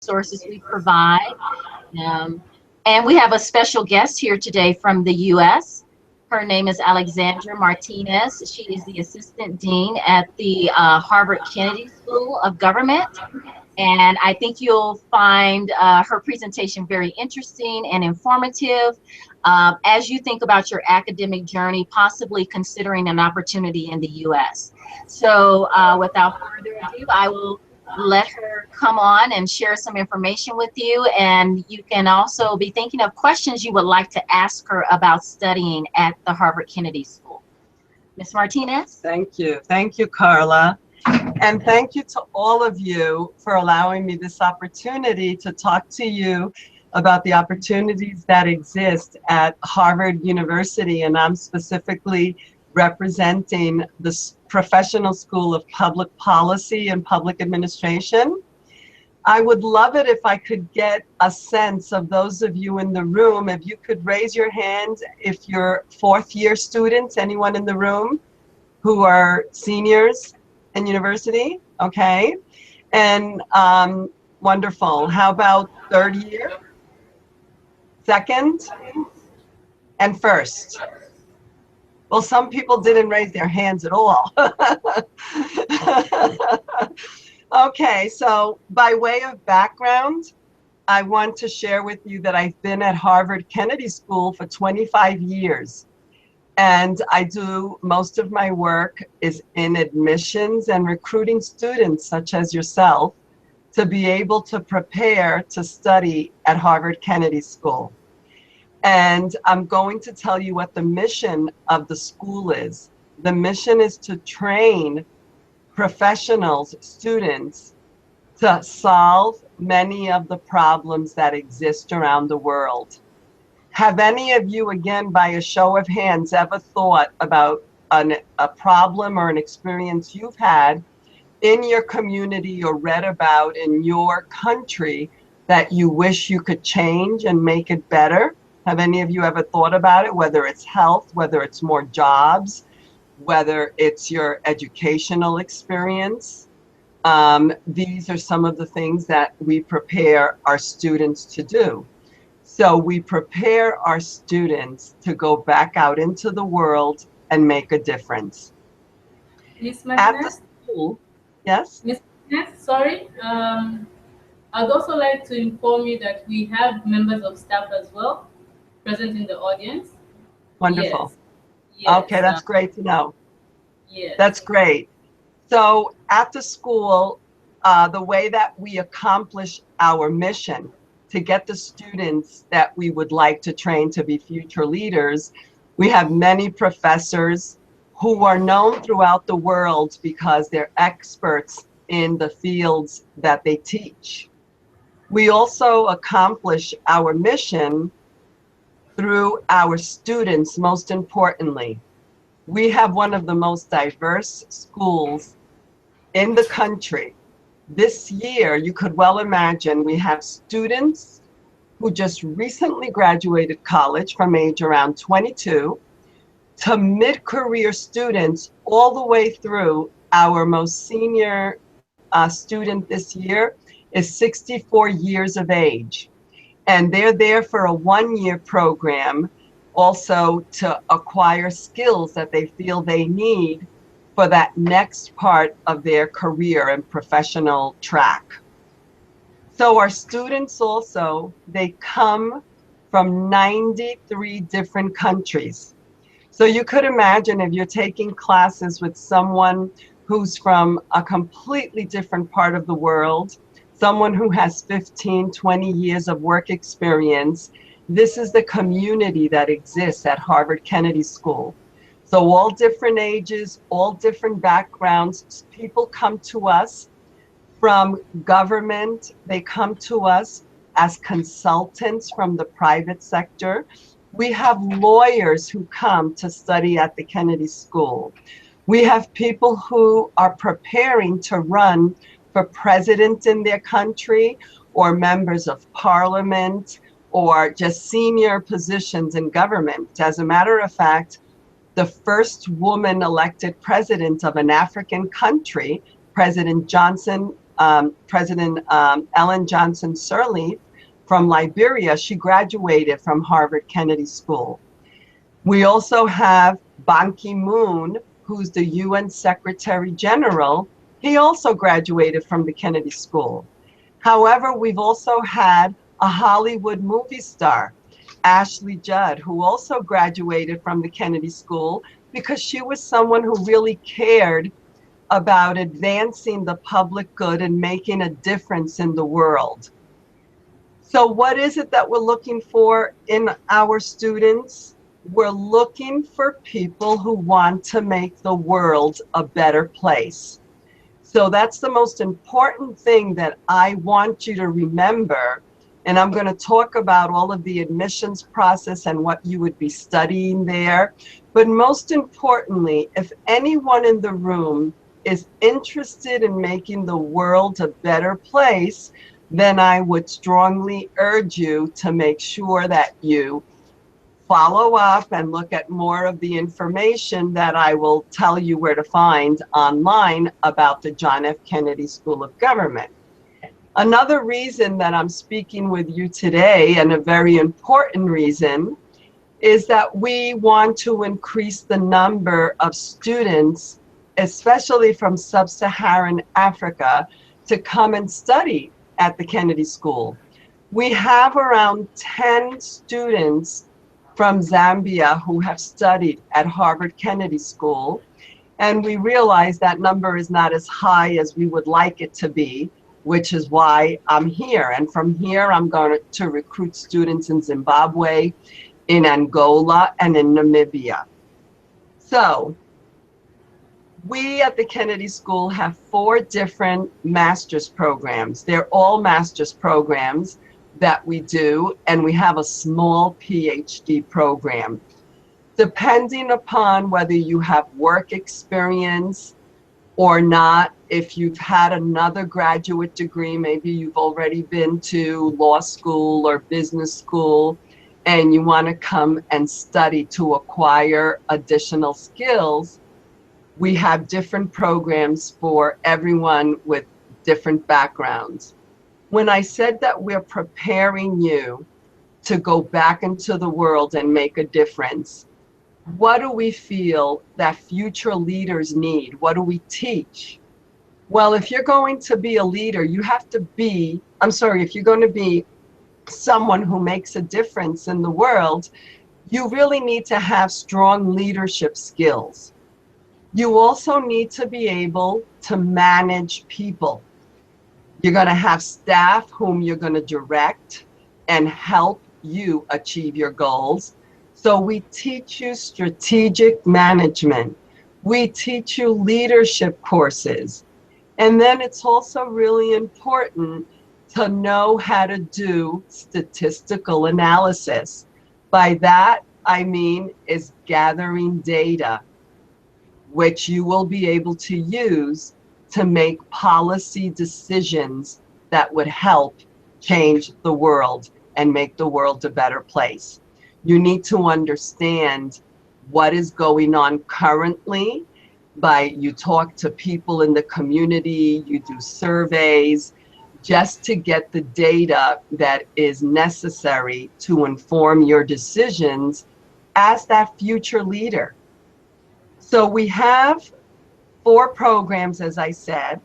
resources we provide. Um, and we have a special guest here today from the U.S. Her name is Alexandra Martinez. She is the Assistant Dean at the Harvard Kennedy School of Government. And I think you'll find her presentation very interesting and informative as you think about your academic journey, possibly considering an opportunity in the U.S. So without further ado, I will let her come on and share some information with you. And you can also be thinking of questions you would like to ask her about studying at the Harvard Kennedy School. Ms. Martinez? Thank you. Thank you, Carla. And thank you to all of you for allowing me this opportunity to talk to you about the opportunities that exist at Harvard University. And I'm specifically representing the Professional School of Public Policy and Public Administration. I would love it if I could get a sense of those of you in the room. If you could raise your hand if you're fourth-year students, anyone in the room who are seniors in university, okay? And wonderful. How about third year, second, and first? Well, some people didn't raise their hands at all. Okay, so by way of background, I want to share with you that I've been at Harvard Kennedy School for 25 years. And I do most of my work is in admissions and recruiting students such as yourself to be able to prepare to study at Harvard Kennedy School. And I'm going to tell you what the mission of the school is. The mission is to train professionals, students, to solve many of the problems that exist around the world. Have any of you, again, by a show of hands, ever thought about a problem or an experience you've had in your community or read about in your country that you wish you could change and make it better? Have any of you ever thought about it, whether it's health, whether it's more jobs, whether it's your educational experience? These are some of the things that we prepare our students to do. So we prepare our students to go back out into the world and make a difference. Ms. At the Martinez? school, yes? Ms. Martinez, sorry. I'd also like to inform you that we have members of staff as well present in the audience. Wonderful. Yes. Okay, that's great to know. Yes. That's great. So at the school, the way that we accomplish our mission to get the students that we would like to train to be future leaders, we have many professors who are known throughout the world because they're experts in the fields that they teach. We also accomplish our mission through our students, most importantly. We have one of the most diverse schools in the country. This year, you could well imagine, we have students who just recently graduated college from age around 22 to mid-career students all the way through. Our most senior student this year is 64 years of age. And they're there for a one-year program also to acquire skills that they feel they need for that next part of their career and professional track. So our students also, they come from 93 different countries. So you could imagine if you're taking classes with someone who's from a completely different part of the world, someone who has 15, 20 years of work experience, this is the community that exists at Harvard Kennedy School. So all different ages, all different backgrounds, people come to us from government, they come to us as consultants from the private sector. We have lawyers who come to study at the Kennedy School. We have people who are preparing to run for president in their country, or members of parliament, or just senior positions in government. As a matter of fact, the first woman elected president of an African country, President Johnson President Ellen Johnson Sirleaf from Liberia. She graduated from Harvard Kennedy School. We also have Ban Ki-moon, who's the UN Secretary General. He also graduated from the Kennedy School. However, we've also had a Hollywood movie star, Ashley Judd, who also graduated from the Kennedy School because she was someone who really cared about advancing the public good and making a difference in the world. So what is it that we're looking for in our students? We're looking for people who want to make the world a better place. So that's the most important thing that I want you to remember. And I'm going to talk about all of the admissions process and what you would be studying there. But most importantly, if anyone in the room is interested in making the world a better place, then I would strongly urge you to make sure that you follow up and look at more of the information that I will tell you where to find online about the John F. Kennedy School of Government. Another reason that I'm speaking with you today, and a very important reason, is that we want to increase the number of students, especially from sub-Saharan Africa, to come and study at the Kennedy School. We have around 10 students from Zambia who have studied at Harvard Kennedy School, and we realize that number is not as high as we would like it to be, which is why I'm here. And from here, I'm going to recruit students in Zimbabwe, in Angola, and in Namibia. So we at the Kennedy School have 4 different master's programs. They're all master's programs that we do, and we have a small PhD program. Depending upon whether you have work experience or not, if you've had another graduate degree, maybe you've already been to law school or business school, and you want to come and study to acquire additional skills, we have different programs for everyone with different backgrounds. When I said that we're preparing you to go back into the world and make a difference, what do we feel that future leaders need? What do we teach? Well, if you're going to be a leader, you have to be, if you're going to be someone who makes a difference in the world, you really need to have strong leadership skills. You also need to be able to manage people. You're going to have staff whom you're going to direct and help you achieve your goals. So we teach you strategic management. We teach you leadership courses. And then it's also really important to know how to do statistical analysis. By that, I mean is gathering data, which you will be able to use to make policy decisions that would help change the world and make the world a better place. You need to understand what is going on currently. You talk to people in the community, you do surveys, just to get the data that is necessary to inform your decisions as that future leader. So we have 4 programs, as I said.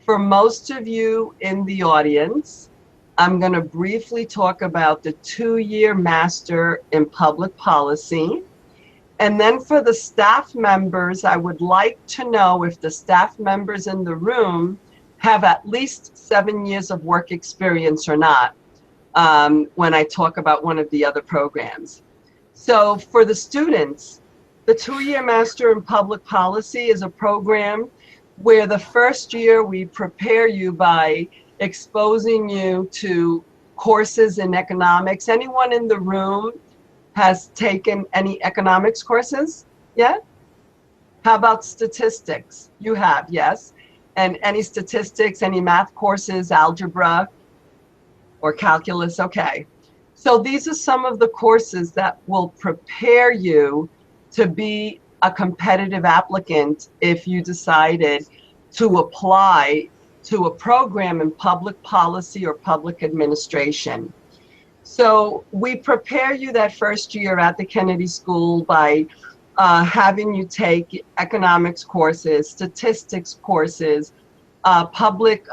For most of you in the audience, I'm going to briefly talk about the 2-year Master in Public Policy. And then for the staff members, I would like to know if the staff members in the room have at least 7 years of work experience or not, when I talk about one of the other programs. So for the students, the 2-year Master in Public Policy is a program where the first year we prepare you by exposing you to courses in economics. Anyone in the room has taken any economics courses yet? How about statistics? You have, yes. And any statistics, any math courses, algebra or calculus? Okay. So these are some of the courses that will prepare you to be a competitive applicant if you decided to apply to a program in public policy or public administration. So we prepare you that first year at the Kennedy School by having you take economics courses, statistics courses, public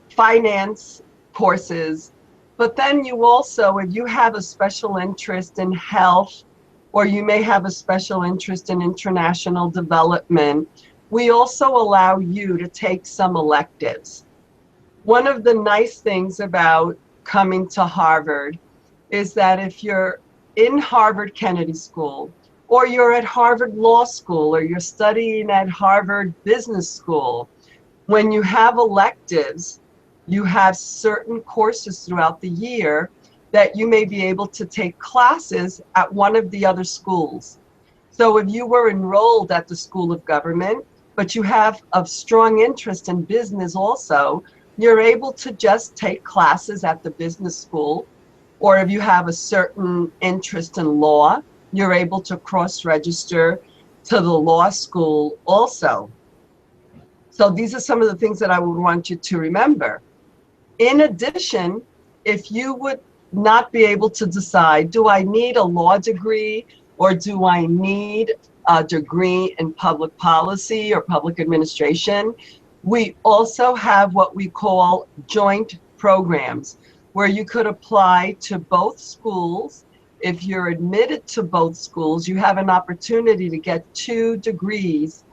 finance courses. But then you also, if you have a special interest in health, or you may have a special interest in international development, we also allow you to take some electives. One of the nice things about coming to Harvard is that if you're in Harvard Kennedy School, or you're at Harvard Law School, or you're studying at Harvard Business School, when you have electives, you have certain courses throughout the year that you may be able to take classes at one of the other schools. So if you were enrolled at the School of Government, but you have a strong interest in business also, you're able to just take classes at the business school. Or if you have a certain interest in law, you're able to cross-register to the law school also. So these are some of the things that I would want you to remember. In addition, if you would not be able to decide, do I need a law degree or do I need a degree in public policy or public administration, we also have what we call joint programs, where you could apply to both schools. If you're admitted to both schools, you have an opportunity to get 2 degrees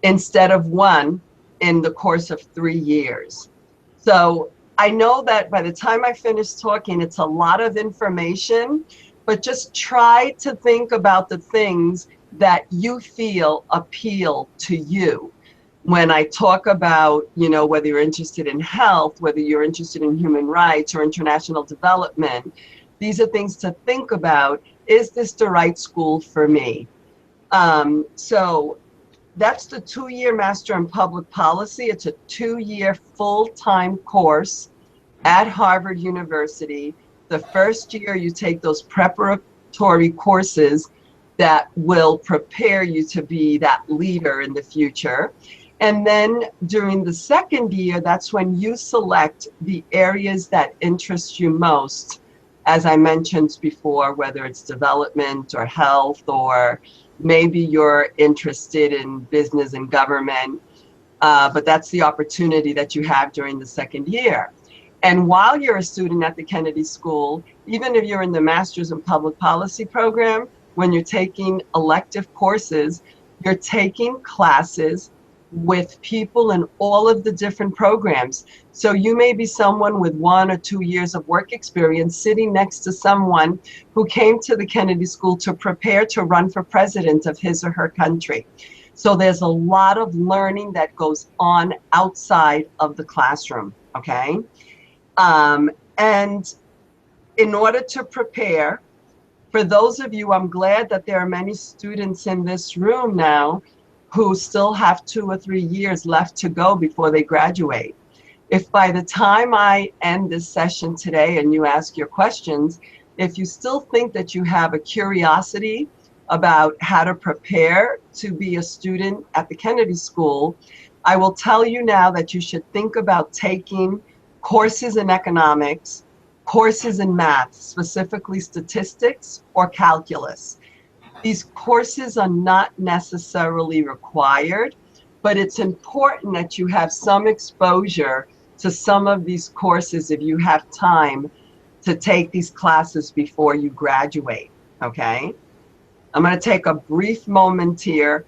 instead of 1 in the course of 3 years. So I know that by the time I finish talking, it's a lot of information, but just try to think about the things that you feel appeal to you. When I talk about, whether you're interested in health, whether you're interested in human rights or international development, these are things to think about. Is this the right school for me? So that's the 2-year Master in Public Policy. It's a 2-year full-time course at Harvard University. The first year you take those preparatory courses that will prepare you to be that leader in the future. And then during the second year, that's when you select the areas that interest you most. As I mentioned before, whether it's development or health, or maybe you're interested in business and government, but that's the opportunity that you have during the second year. And while you're a student at the Kennedy School, even if you're in the Master's in Public Policy program, when you're taking elective courses, you're taking classes with people in all of the different programs. So you may be someone with 1 or 2 years of work experience sitting next to someone who came to the Kennedy School to prepare to run for president of his or her country. So there's a lot of learning that goes on outside of the classroom, okay? And in order to prepare, for those of you, I'm glad that there are many students in this room now who still have 2 or 3 years left to go before they graduate. If by the time I end this session today and you ask your questions, if you still think that you have a curiosity about how to prepare to be a student at the Kennedy School, I will tell you now that you should think about taking courses in economics, courses in math, specifically statistics or calculus. These courses are not necessarily required, but it's important that you have some exposure to some of these courses if you have time to take these classes before you graduate, okay? I'm going to take a brief moment here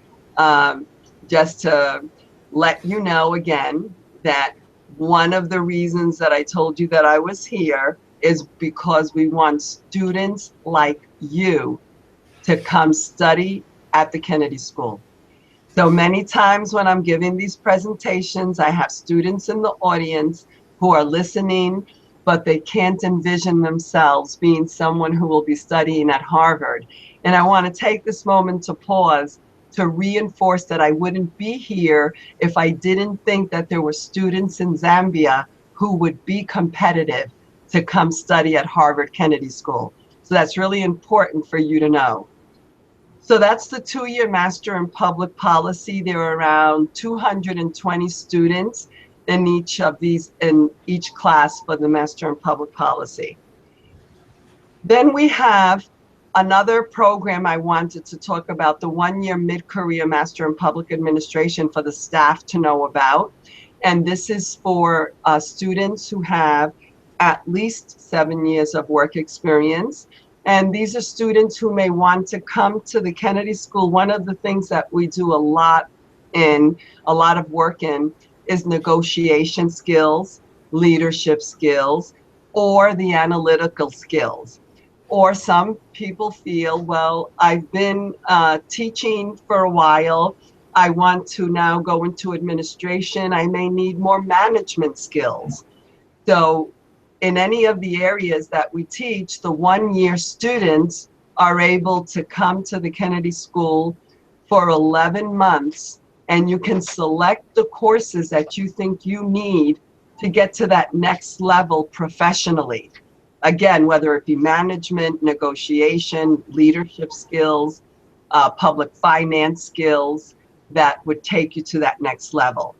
just to let you know again that one of the reasons that I told you that I was here is because we want students like you to come study at the Kennedy School. So many times when I'm giving these presentations, I have students in the audience who are listening, but they can't envision themselves being someone who will be studying at Harvard. And I want to take this moment to pause to reinforce that I wouldn't be here if I didn't think that there were students in Zambia who would be competitive to come study at Harvard Kennedy School. So that's really important for you to know. So that's the 2-year Master in Public Policy. There are around 220 students in each class for the Master in Public Policy. Then we have another program I wanted to talk about, the 1-year mid-career Master in Public Administration for the staff to know about. And this is for students who have at least 7 years of work experience. And these are students who may want to come to the Kennedy School. One of the things that we do a lot of work in is negotiation skills, leadership skills, or the analytical skills. Or some people feel, well, I've been teaching for a while. I want to now go into administration. I may need more management skills. So in any of the areas that we teach, the 1-year students are able to come to the Kennedy School for 11 months, and you can select the courses that you think you need to get to that next level professionally. Again, whether it be management, negotiation, leadership skills, public finance skills that would take you to that next level.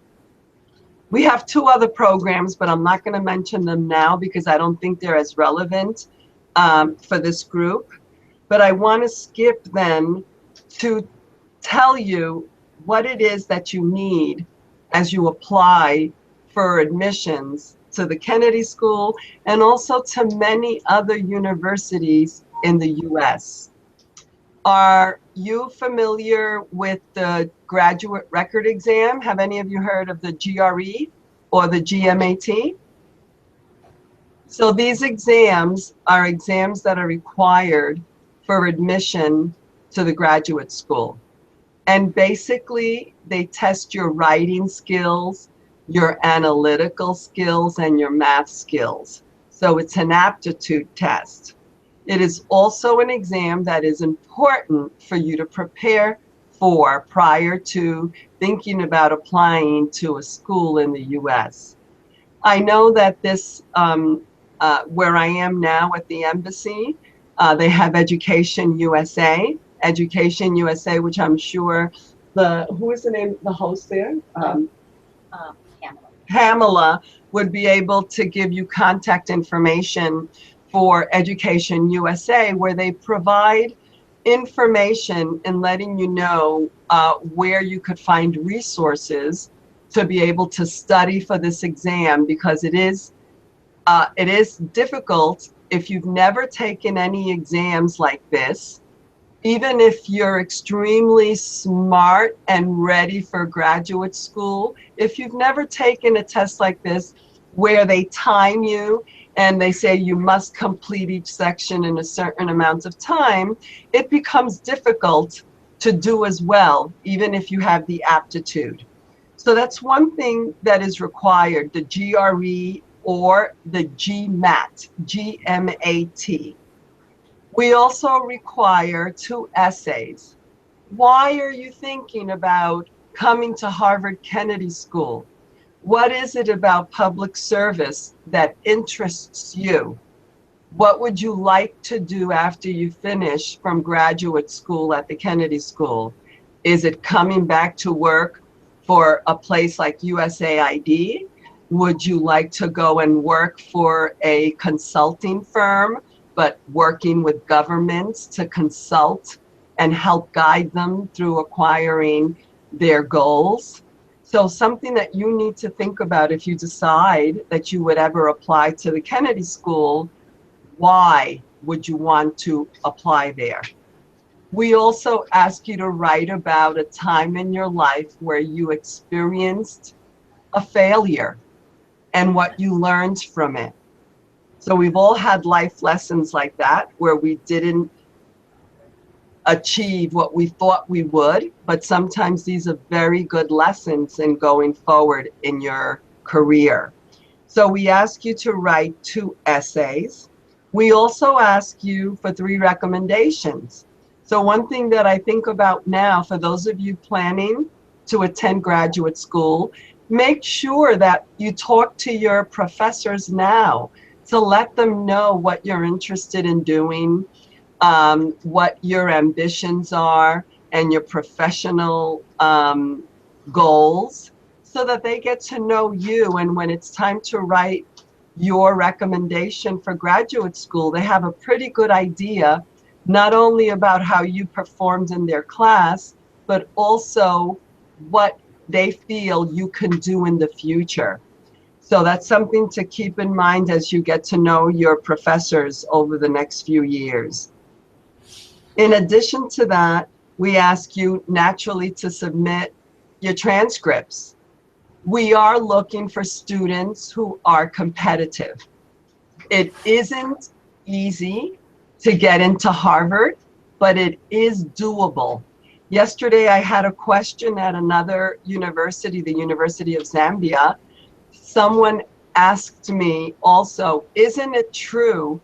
We have 2 other programs, but I'm not going to mention them now because I don't think they're as relevant for this group. But I want to skip then to tell you what it is that you need as you apply for admissions to the Kennedy School and also to many other universities in the US. Are you familiar with the graduate record exam? Have any of you heard of the GRE or the GMAT? So these exams are exams that are required for admission to the graduate school. And basically, they test your writing skills, your analytical skills, and your math skills. So it's an aptitude test. It is also an exam that is important for you to prepare for prior to thinking about applying to a school in the US. I know that this, where I am now at the embassy, they have EducationUSA. EducationUSA, which I'm sure who is the name, the host there? Pamela would be able to give you contact information for EducationUSA, where they provide information and letting you know where you could find resources to be able to study for this exam, because it is difficult if you've never taken any exams like this. Even if you're extremely smart and ready for graduate school, if you've never taken a test like this where they time you and they say you must complete each section in a certain amount of time, it becomes difficult to do as well, even if you have the aptitude. So that's one thing that is required, the GRE or the GMAT, G-M-A-T. We also require 2 essays. Why are you thinking about coming to Harvard Kennedy School? What is it about public service that interests you? What would you like to do after you finish from graduate school at the Kennedy School? Is it coming back to work for a place like USAID? Would you like to go and work for a consulting firm, but working with governments to consult and help guide them through acquiring their goals? So something that you need to think about if you decide that you would ever apply to the Kennedy School, why would you want to apply there? We also ask you to write about a time in your life where you experienced a failure and what you learned from it. So we've all had life lessons like that, where we didn't achieve what we thought we would, but sometimes these are very good lessons in going forward in your career. So we ask you to write 2 essays. We also ask you for 3 recommendations. So one thing that I think about now, for those of you planning to attend graduate school, make sure that you talk to your professors now to let them know what you're interested in doing, what your ambitions are and your professional goals, so that they get to know you. And when it's time to write your recommendation for graduate school, they have a pretty good idea, not only about how you performed in their class, but also what they feel you can do in the future. So that's something to keep in mind as you get to know your professors over the next few years. In addition to that, we ask you naturally to submit your transcripts. We are looking for students who are competitive. It isn't easy to get into Harvard, but it is doable. Yesterday, I had a question at another university, the University of Zambia. Someone asked me also, isn't it true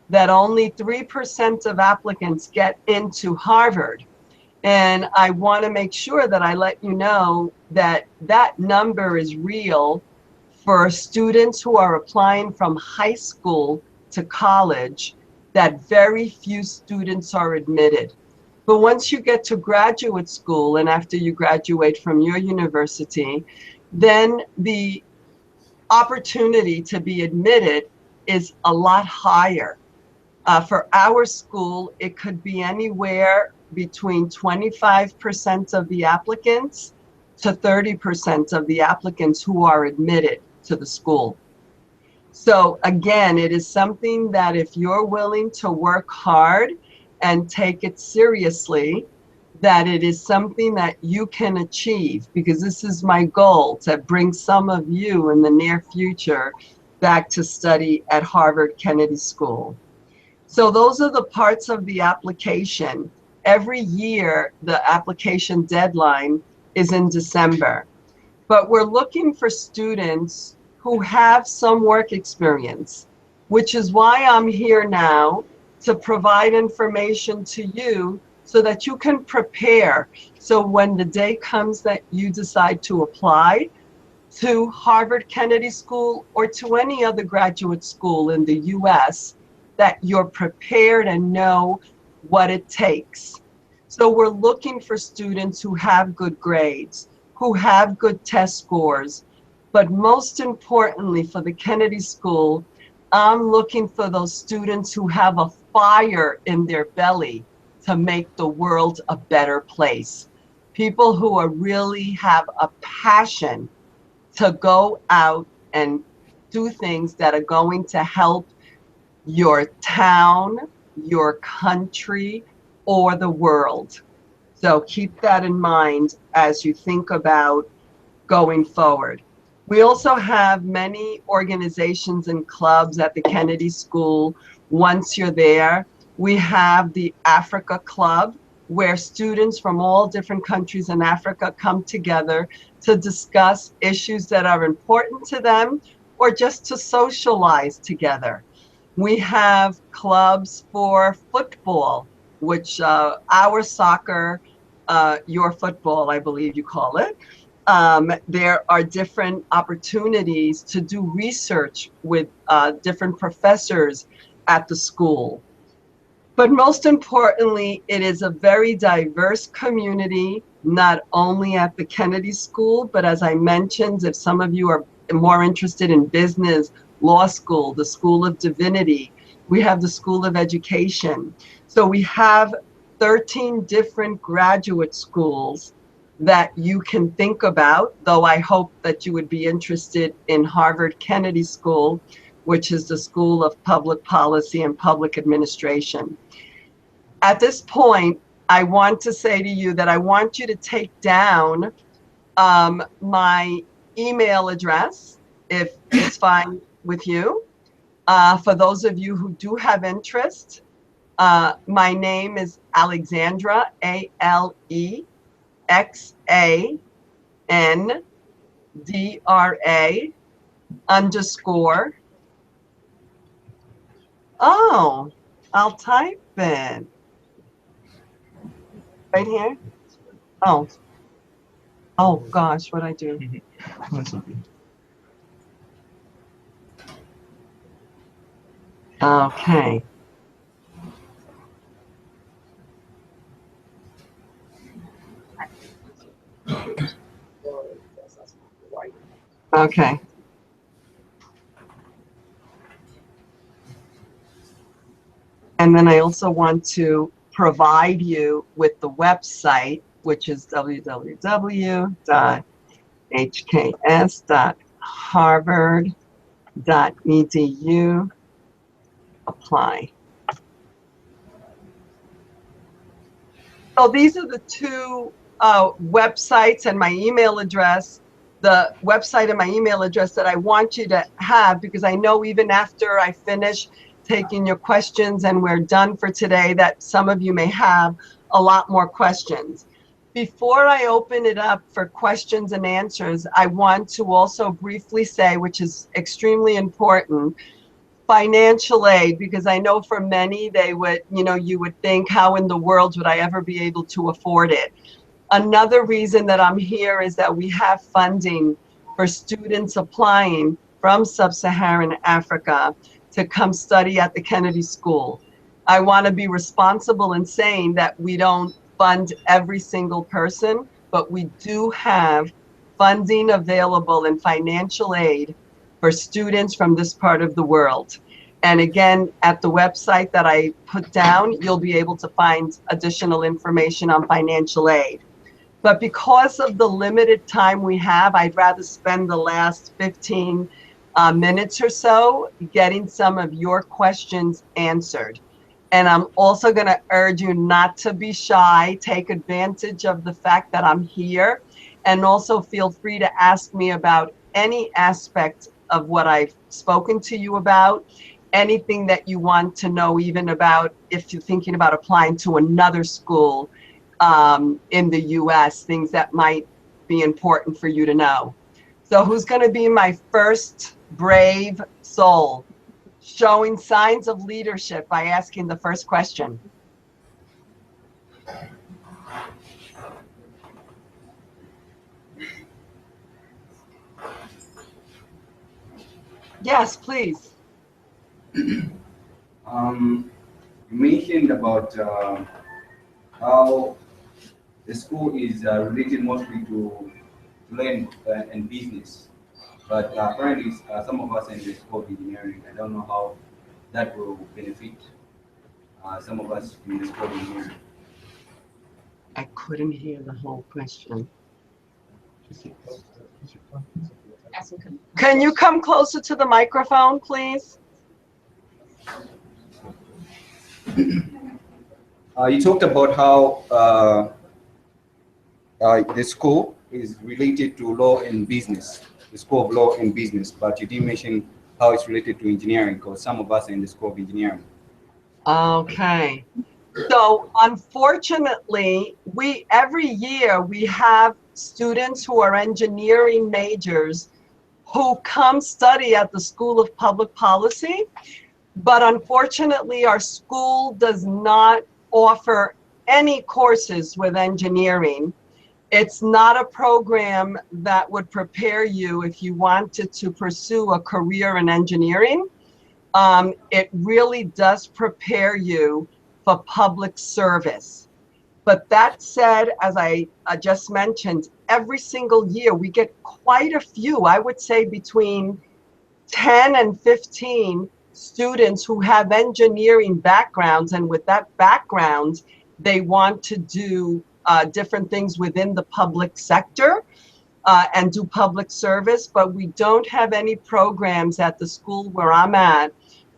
that only 3% of applicants get into Harvard? And I want to make sure that I let you know that that number is real for students who are applying from high school to college, that very few students are admitted. But once you get to graduate school and after you graduate from your university, then the opportunity to be admitted is a lot higher. For our school, it could be anywhere between 25% of the applicants to 30% of the applicants who are admitted to the school. So again, it is something that if you're willing to work hard and take it seriously, that it is something that you can achieve, because this is my goal, to bring some of you in the near future back to study at Harvard Kennedy School. So those are the parts of the application. Every year, the application deadline is in December, but we're looking for students who have some work experience, which is why I'm here now, to provide information to you so that you can prepare. So when the day comes that you decide to apply to Harvard Kennedy School or to any other graduate school in the US, that you're prepared and know what it takes. So we're looking for students who have good grades, who have good test scores, but most importantly for the Kennedy School, I'm looking for those students who have a fire in their belly to make the world a better place. People who are really have a passion to go out and do things that are going to help your town, your country, or the world. So keep that in mind as you think about going forward. We also have many organizations and clubs at the Kennedy School. Once you're there, we have the Africa Club, where students from all different countries in Africa come together to discuss issues that are important to them or just to socialize together. We have clubs for football, which our soccer, your football, I believe you call it. There are different opportunities to do research with different professors at the school. But most importantly, it is a very diverse community, not only at the Kennedy School, but as I mentioned, if some of you are more interested in business, law school, the School of Divinity, we have the School of Education. So we have 13 different graduate schools that you can think about, though I hope that you would be interested in Harvard Kennedy School, which is the School of Public Policy and Public Administration. At this point, I want to say to you that I want you to take down my email address, if it's fine with you. For those of you who do have interest, my name is Alexandra, ALEXANDRA _ Oh, I'll type it right here. Oh gosh, what I do? That's okay. Okay. Okay. And then I also want to provide you with the website, which is www.hks.harvard.edu. Apply. So these are the two websites and my email address, the website and my email address that I want you to have, because I know even after I finish taking your questions and we're done for today, that some of you may have a lot more questions. Before I open it up for questions and answers, I want to also briefly say, which is extremely important, financial aid, because I know for many they would, you would think, how in the world would I ever be able to afford it? Another reason that I'm here is that we have funding for students applying from sub-Saharan Africa to come study at the Kennedy School. I want to be responsible in saying that we don't fund every single person, but we do have funding available and financial aid for students from this part of the world. And again, at the website that I put down, you'll be able to find additional information on financial aid. But because of the limited time we have, I'd rather spend the last 15 minutes or so getting some of your questions answered. And I'm also going to urge you not to be shy. Take advantage of the fact that I'm here. And also feel free to ask me about any aspect of what I've spoken to you about, anything that you want to know, even about if you're thinking about applying to another school in the US, things that might be important for you to know. So who's going to be my first brave soul showing signs of leadership by asking the first question? Yes, please. You mentioned about how the school is related mostly to learn and business, but apparently some of us in the school of engineering, I don't know how that will benefit some of us in the school of engineering. I couldn't hear the whole question. Can you come closer to the microphone, please? You talked about how the school is related to law and business, the School of Law and Business, but you didn't mention how it's related to engineering, because some of us are in the School of Engineering. Okay. So unfortunately, every year we have students who are engineering majors who come study at the School of Public Policy, but unfortunately our school does not offer any courses with engineering. It's not a program that would prepare you if you wanted to pursue a career in engineering. It really does prepare you for public service. But that said, as I just mentioned, every single year we get quite a few, I would say between 10 and 15 students who have engineering backgrounds, and with that background, they want to do different things within the public sector and do public service, but we don't have any programs at the school where I'm at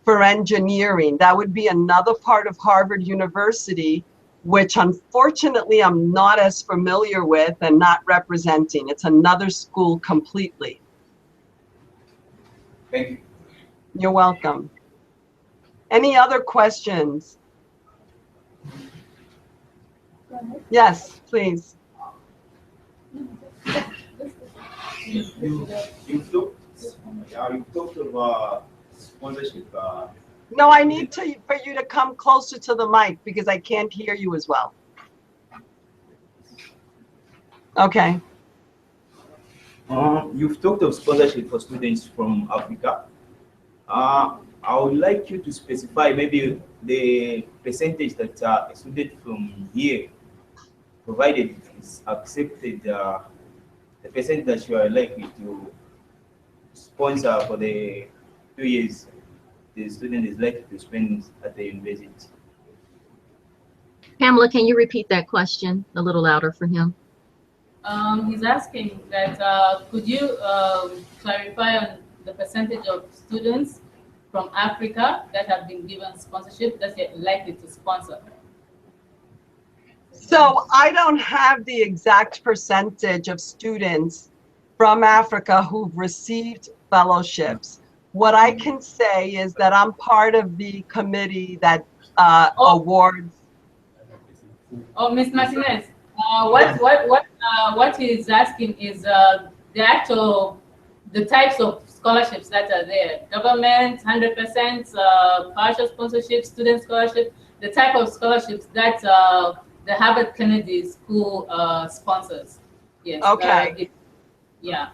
for engineering. That would be another part of Harvard University, which unfortunately I'm not as familiar with and not representing. It's another school completely. Thank you. You're welcome. Any other questions? Yes, please. You've talked about sponsorship. No, I need for you to come closer to the mic because I can't hear you as well. Okay. You've talked of sponsorship for students from Africa. I would like you to specify maybe the percentage that a student from here, provided is accepted, the percentage that you are likely to sponsor for the 2 years the student is likely to spend at the university. Pamela, can you repeat that question a little louder for him? He's asking that could you clarify on the percentage of students from Africa that have been given sponsorship that they're likely to sponsor? So I don't have the exact percentage of students from Africa who've received fellowships. What I can say is that I'm part of the committee that awards. Oh, Ms. Martinez, what he's asking is the types of scholarships that are there. Government, 100%, partial sponsorship, student scholarship, the type of scholarships that the Harvard Kennedy School sponsors. Yes. Okay. Yeah.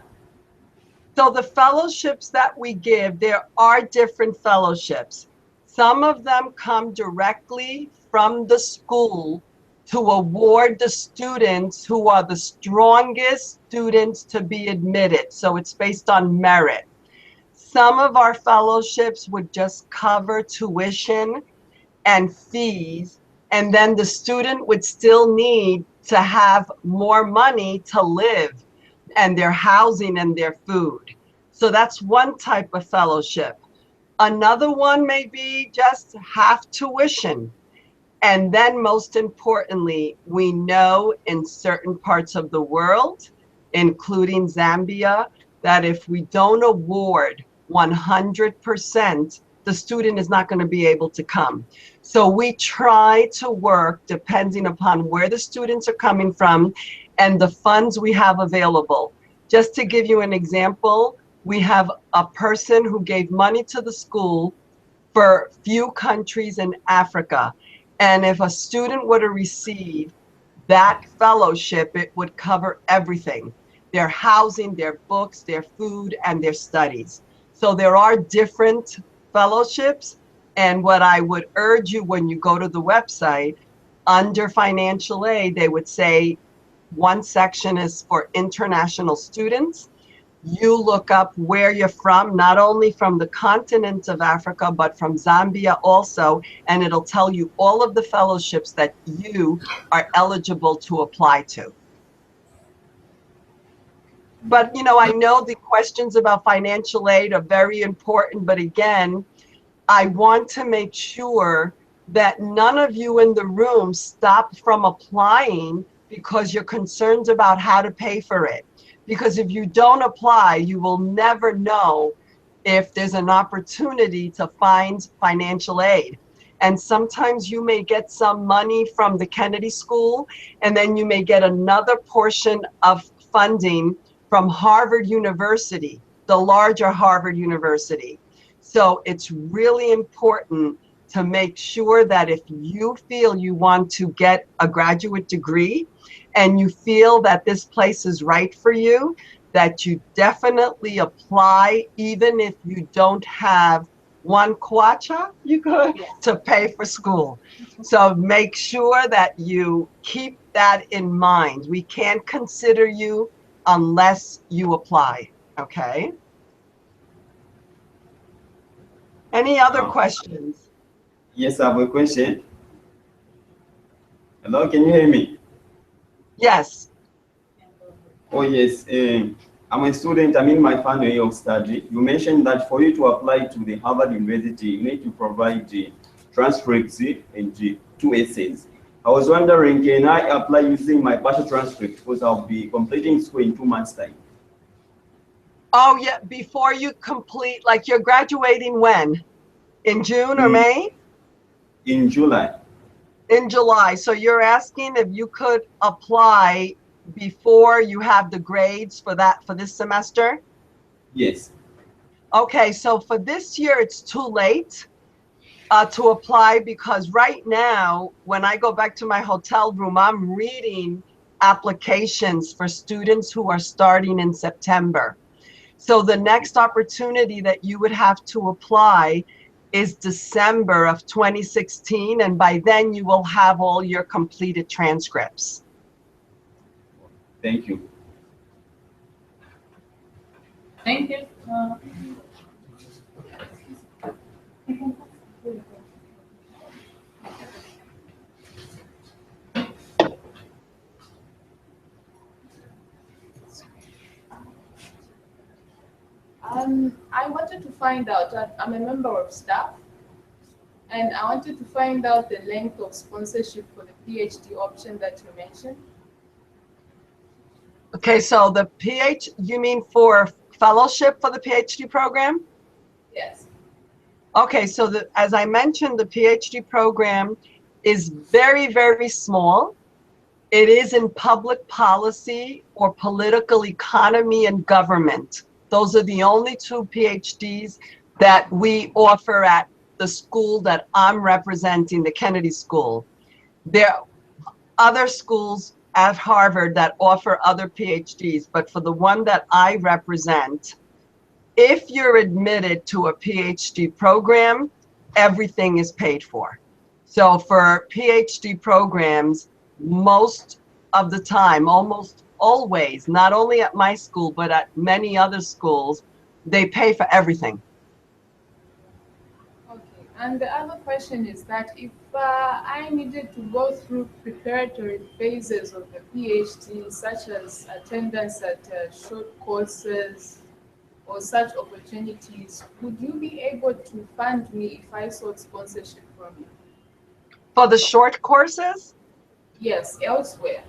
So the fellowships that we give, there are different fellowships. Some of them come directly from the school to award the students who are the strongest students to be admitted. So it's based on merit. Some of our fellowships would just cover tuition and fees, and then the student would still need to have more money to live and their housing and their food. So that's one type of fellowship. Another one may be just half tuition. And then most importantly, we know in certain parts of the world, including Zambia, that if we don't award 100%, the student is not going to be able to come. So we try to work depending upon where the students are coming from and the funds we have available. Just to give you an example, we have a person who gave money to the school for few countries in Africa. And if a student were to receive that fellowship, it would cover everything: their housing, their books, their food, and their studies. So there are different fellowships. And what I would urge you when you go to the website, under financial aid, they would say one section is for international students. You look up where you're from, not only from the continent of Africa, but from Zambia also, and it'll tell you all of the fellowships that you are eligible to apply to. But, you know, I know the questions about financial aid are very important, but again, I want to make sure that none of you in the room stop from applying because you're concerned about how to pay for it. Because if you don't apply, you will never know if there's an opportunity to find financial aid. And sometimes you may get some money from the Kennedy School, and then you may get another portion of funding from Harvard University, the larger Harvard University. So it's really important to make sure that if you feel you want to get a graduate degree and you feel that this place is right for you, that you definitely apply, even if you don't have one kwacha you could to pay for school. So make sure that you keep that in mind. We can't consider you unless you apply, okay? Any other questions? Yes, I have a question. Hello, can you hear me? Yes. Oh, yes. I'm a student. I'm in my final year of study. You mentioned that for you to apply to the Harvard University, you need to provide the transcripts and the 2 essays. I was wondering, can I apply using my partial transcript because I'll be completing school in 2 months' time? Oh, yeah, before you complete, like you're graduating when? In June or May? In July. In July. So you're asking if you could apply before you have the grades for this semester? Yes. Okay, so for this year, it's too late to apply because right now, when I go back to my hotel room, I'm reading applications for students who are starting in September. So the next opportunity that you would have to apply is December of 2016, and by then you will have all your completed transcripts. Thank you. Thank you. I wanted to find out, I'm a member of staff, and I wanted to find out the length of sponsorship for the PhD option that you mentioned. Okay, so the you mean for fellowship for the PhD program? Yes. Okay, so as I mentioned, the PhD program is very, very small. It is in public policy or political economy and government. Those are the only two PhDs that we offer at the school that I'm representing, the Kennedy School. There are other schools at Harvard that offer other PhDs, but for the one that I represent, if you're admitted to a PhD program, everything is paid for. So for PhD programs, most of the time, almost always, not only at my school, but at many other schools, they pay for everything. Okay. And the other question is that if I needed to go through preparatory phases of the PhD, such as attendance at short courses or such opportunities, would you be able to fund me if I sought sponsorship from you? For the short courses, Yes, elsewhere.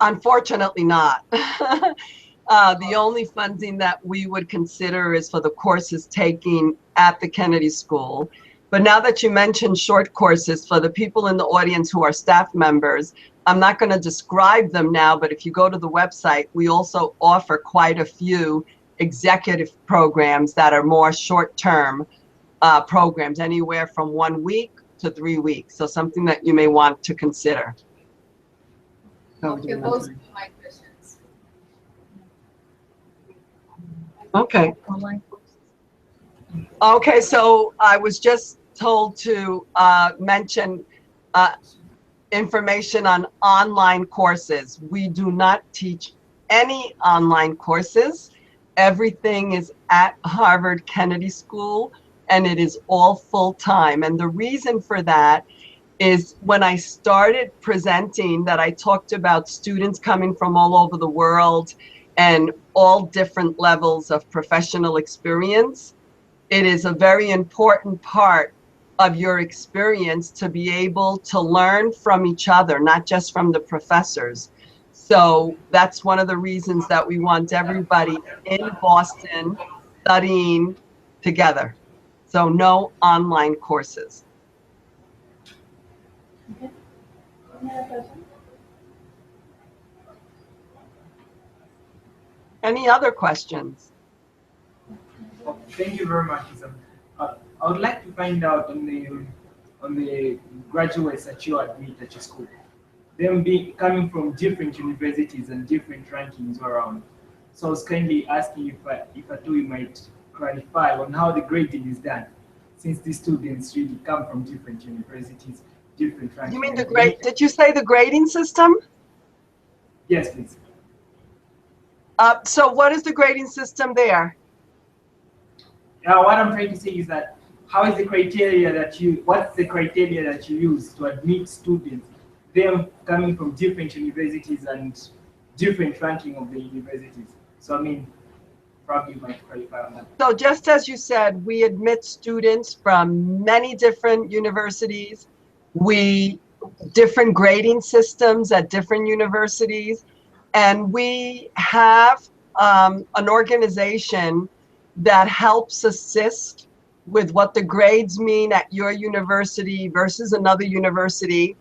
unfortunately not. The only funding that we would consider is for the courses taking at the Kennedy School. But now that you mentioned short courses, for the people in the audience who are staff members, I'm not going to describe them now, but if you go to the website, we also offer quite a few executive programs that are more short-term programs, anywhere from 1 week to 3 weeks. So something that you may want to consider. Okay, those are my questions. Okay. Okay, so I was just told to mention information on online courses. We do not teach any online courses. Everything is at Harvard Kennedy School, and it is all full-time. And the reason for that is when I started presenting that I talked about students coming from all over the world and all different levels of professional experience. It is a very important part of your experience to be able to learn from each other, not just from the professors. So that's one of the reasons that we want everybody in Boston studying together. So no online courses. Any other questions? Thank you very much, Isam. I would like to find out on the graduates that you admit at your school, them coming from different universities and different rankings around. So I was kindly asking if at all you might clarify on how the grading is done, since these students really come from different universities, different rankings. You mean the grade? Did you say the grading system? Yes, please. So what is the grading system there? What I'm trying to say is that what's the criteria that you use to admit students, them coming from different universities and different ranking of the universities? So I mean, probably you might clarify on that. So just as you said, we admit students from many different universities. Different grading systems at different universities. And we have an organization that helps assist with what the grades mean at your university versus another university.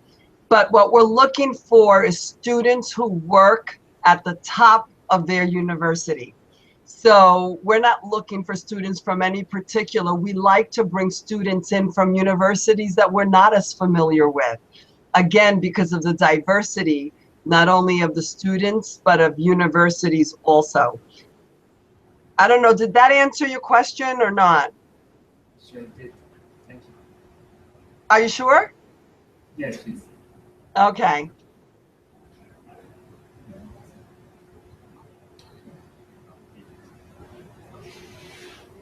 But what we're looking for is students who work at the top of their university. So we're not looking for students from any particular. We like to bring students in from universities that we're not as familiar with. Again, because of the diversity, not only of the students, but of universities also. I don't know, did that answer your question or not? Sure, it did. Thank you. Are you sure? Yes, please. Okay.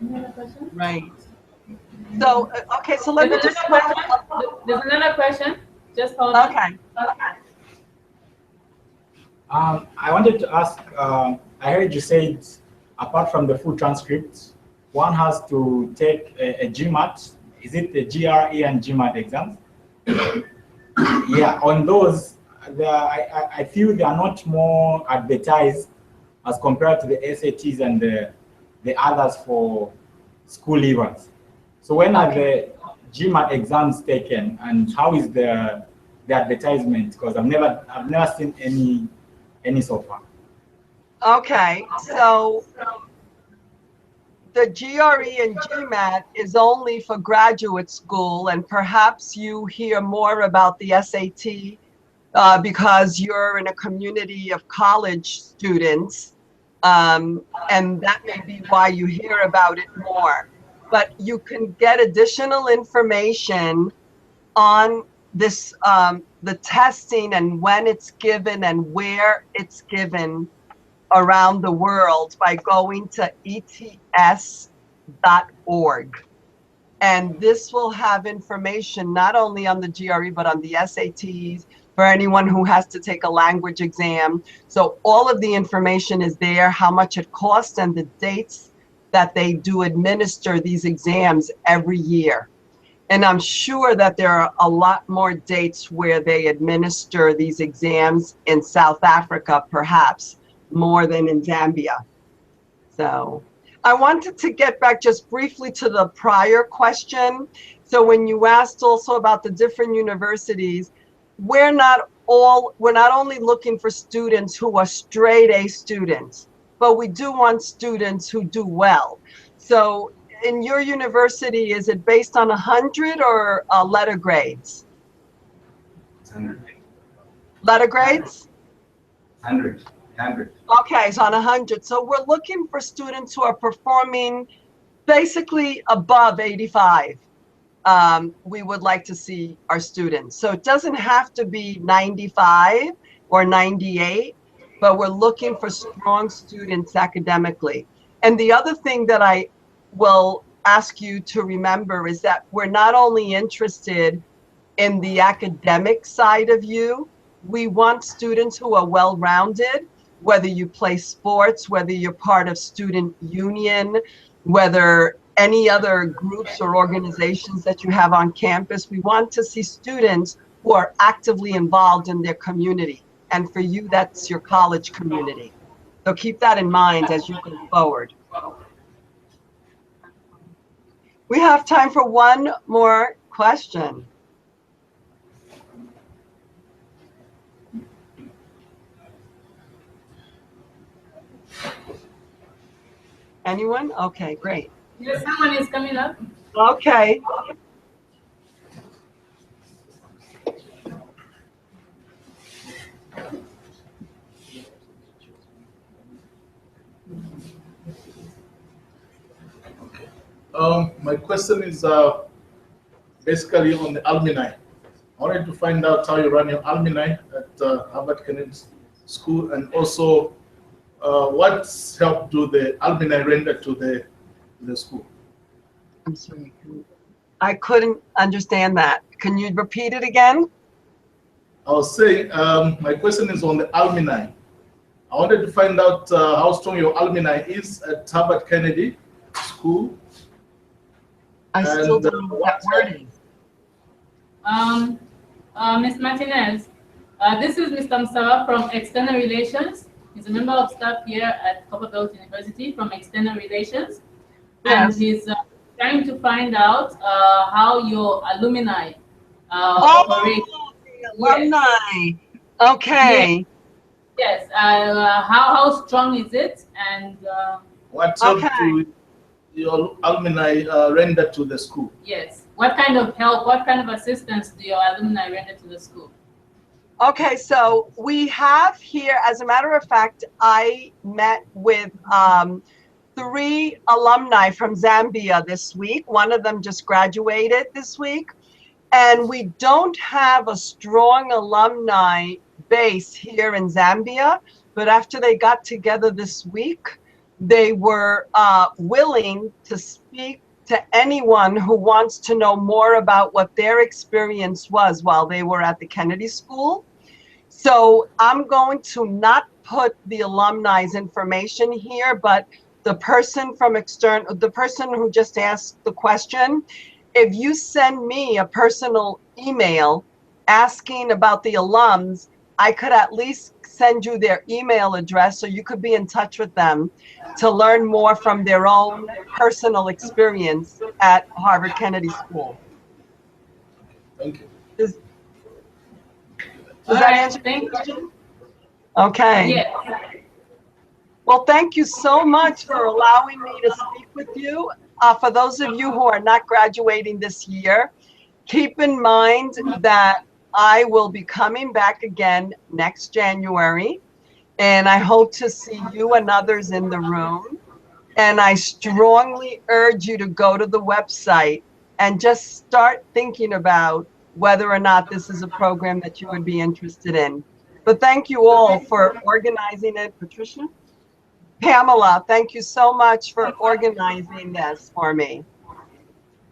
Any other question? Right. So, okay, so let me There's just another hold question. up. There's another question. Just hold on. Okay. I wanted to ask, I heard you said apart from the full transcripts, one has to take a GMAT. Is it the GRE and GMAT exams? Yeah, on those, I feel they are not more advertised as compared to the SATs and the others for school leavers. So when are the GMAT exams taken, and how is the advertisement? Because I've never seen any so far. Okay, so the GRE and GMAT is only for graduate school, and perhaps you hear more about the SAT because you're in a community of college students, and that may be why you hear about it more. But you can get additional information on this, the testing and when it's given and where it's given around the world by going to ets.org. And this will have information not only on the GRE, but on the SATs, for anyone who has to take a language exam. So all of the information is there, how much it costs, and the dates that they do administer these exams every year. And I'm sure that there are a lot more dates where they administer these exams in South Africa, perhaps more than in Zambia. So I wanted to get back just briefly to the prior question. So when you asked also about the different universities, we're not only looking for students who are straight A students, but we do want students who do well. So in your university, is it based on 100 or letter grades? 100. Letter grades? 100. 100. Okay, so on 100. So we're looking for students who are performing basically above 85. We would like to see our students. So it doesn't have to be 95 or 98, but we're looking for strong students academically. And the other thing that I will ask you to remember is that we're not only interested in the academic side of you, we want students who are well-rounded, whether you play sports, whether you're part of student union, whether any other groups or organizations that you have on campus. We want to see students who are actively involved in their community. And for you, that's your college community. So keep that in mind as you go forward. We have time for one more question. Anyone? Okay, great. Yes, someone is coming up. Okay. My question is basically on the alumni. I wanted to find out how you run your alumni at Harvard Kennedy School, and also what help do the alumni render to the school? I'm sorry. I couldn't understand that. Can you repeat it again? I was saying, my question is on the alumni. I wanted to find out how strong your alumni is at Harvard Kennedy School. I still don't know what that word is. Ms. Martinez, this is Mr. Msawa from External Relations. He's a member of staff here at Copperbelt University from External Relations. Yes. And he's trying to find out how your alumni operate. Alumni. Okay. Yes. How strong is it? And what help do your alumni render to the school? yes, what kind of help, what kind of assistance do your alumni render to the school? Okay, so we have here, as a matter of fact, I met with 3 alumni from Zambia this week. One of them just graduated this week. And we don't have a strong alumni base here in Zambia, but after they got together this week, they were willing to speak to anyone who wants to know more about what their experience was while they were at the Kennedy School. So I'm going to not put the alumni's information here, but the person from the person who just asked the question, if you send me a personal email asking about the alums, I could at least send you their email address so you could be in touch with them to learn more from their own personal experience at Harvard Kennedy School. Thank you. Does All that right, answer thank your you. question? Okay. Yes. Well, thank you so much for allowing me to speak with you. For those of you who are not graduating this year, keep in mind that I will be coming back again next January, and I hope to see you and others in the room. And I strongly urge you to go to the website and just start thinking about whether or not this is a program that you would be interested in. But thank you all for organizing it. Patricia? Pamela, thank you so much for organizing this for me.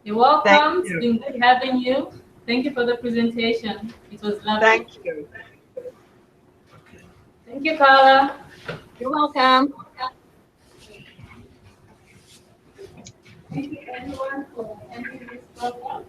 You're welcome. Thank It's you. been good having you. Thank you for the presentation. It was lovely. Thank you. Thank you, Carla. You're welcome. Thank you, everyone, for attending this program.